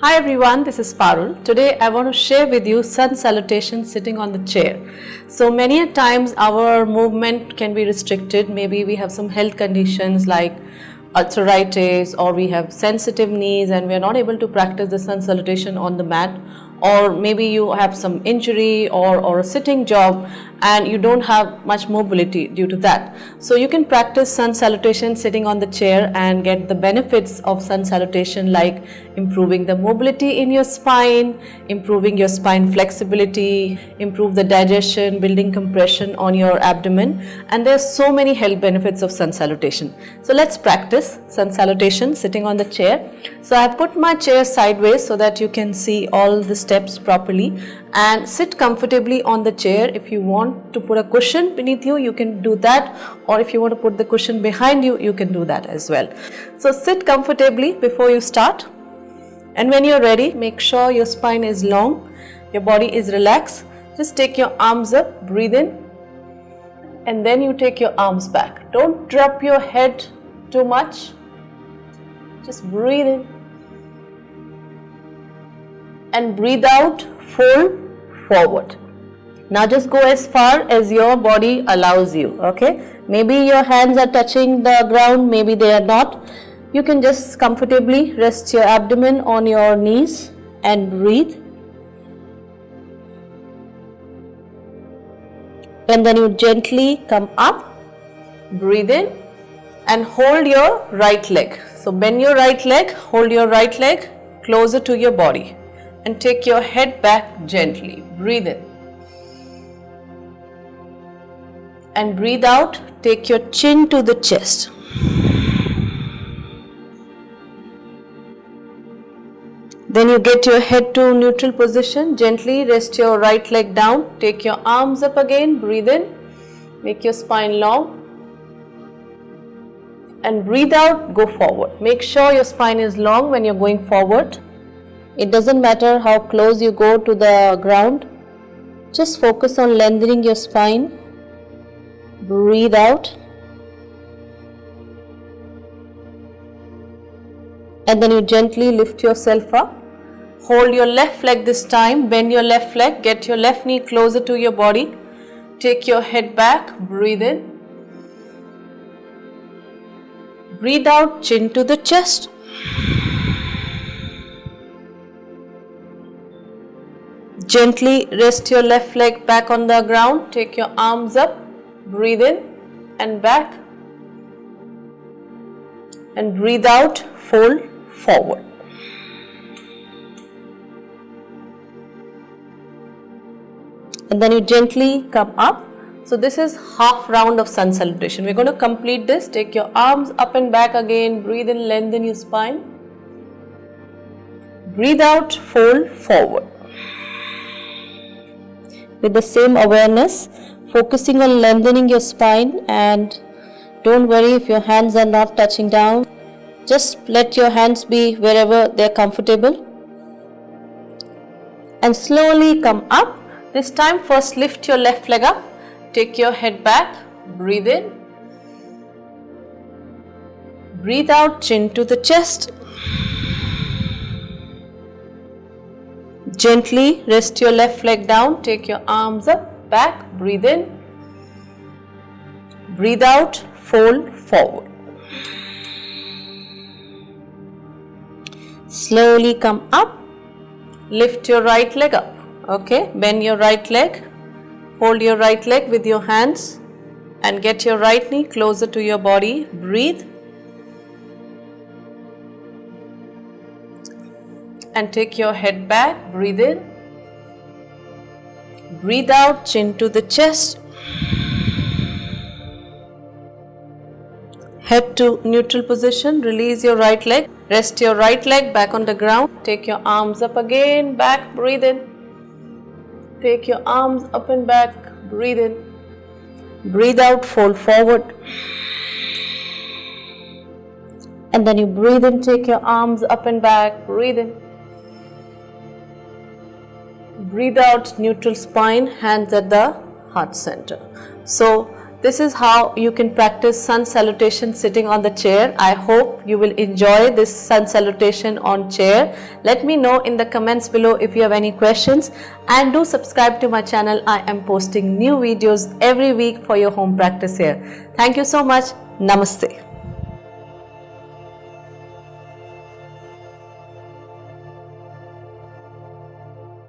Hi everyone, this is Parul. Today I want to share with you sun salutation sitting on the chair. So many a times our movement can be restricted. Maybe we have some health conditions like arthritis, or we have sensitive knees and we are not able to practice the sun salutation on the mat, or maybe you have some injury or a sitting job and you don't have much mobility due to that. So you can practice sun salutation sitting on the chair and get the benefits of sun salutation, like improving the mobility in your spine, improving your spine flexibility, improve the digestion, building compression on your abdomen, and there's so many health benefits of sun salutation. So let's practice sun salutation sitting on the chair. So I have put my chair sideways so that you can see all the steps properly, and sit comfortably on the chair. If you want to put a cushion beneath you, you can do that, or if you want to put the cushion behind you, you can do that as well. So sit comfortably before you start, and when you're ready, make sure your spine is long, your body is relaxed. Just take your arms up, breathe in, and then you take your arms back. Don't drop your head too much, just breathe in and breathe out, fold forward. Now just go as far as your body allows you, okay? Maybe your hands are touching the ground, maybe they are not. You can just comfortably rest your abdomen on your knees and breathe. And then you gently come up, breathe in and hold your right leg. So bend your right leg, hold your right leg closer to your body and take your head back gently. Breathe in and breathe out. Take your chin to the chest. Then you get your head to neutral position. Gently rest your right leg down. Take your arms up again. Breathe in. Make your spine long. And breathe out. Go forward. Make sure your spine is long when you're going forward. It doesn't matter how close you go to the ground. Just focus on lengthening your spine. Breathe out. And then you gently lift yourself up. Hold your left leg this time. Bend your left leg. Get your left knee closer to your body. Take your head back. Breathe in. Breathe out. Chin to the chest. Gently rest your left leg back on the ground. Take your arms up. Breathe in and back. And breathe out. Fold forward. And then you gently come up. So this is half round of sun salutation. We're going to complete this. Take your arms up and back again. Breathe in, lengthen your spine. Breathe out, fold forward. With the same awareness, focusing on lengthening your spine, and don't worry if your hands are not touching down. Just let your hands be wherever they're comfortable. And slowly come up. This time first lift your left leg up. Take your head back. Breathe in. Breathe out, chin to the chest. Gently rest your left leg down. Take your arms up, back. Breathe in. Breathe out, fold forward. Slowly come up. Lift your right leg up. Okay, bend your right leg. Hold your right leg with your hands and get your right knee closer to your body. Breathe. And take your head back. Breathe in. Breathe out, chin to the chest. Head to neutral position. Release your right leg. Rest your right leg back on the ground. Take your arms up again. Back. Breathe in. Take your arms up and back. Breathe in. Breathe out. Fold forward. And then you breathe in. Take your arms up and back. Breathe in. Breathe out, neutral spine, hands at the heart center. So this is how you can practice sun salutation sitting on the chair. I hope you will enjoy this sun salutation on chair. Let me know in the comments below if you have any questions, and do subscribe to my channel. I am posting new videos every week for your home practice here. Thank you so much. Namaste.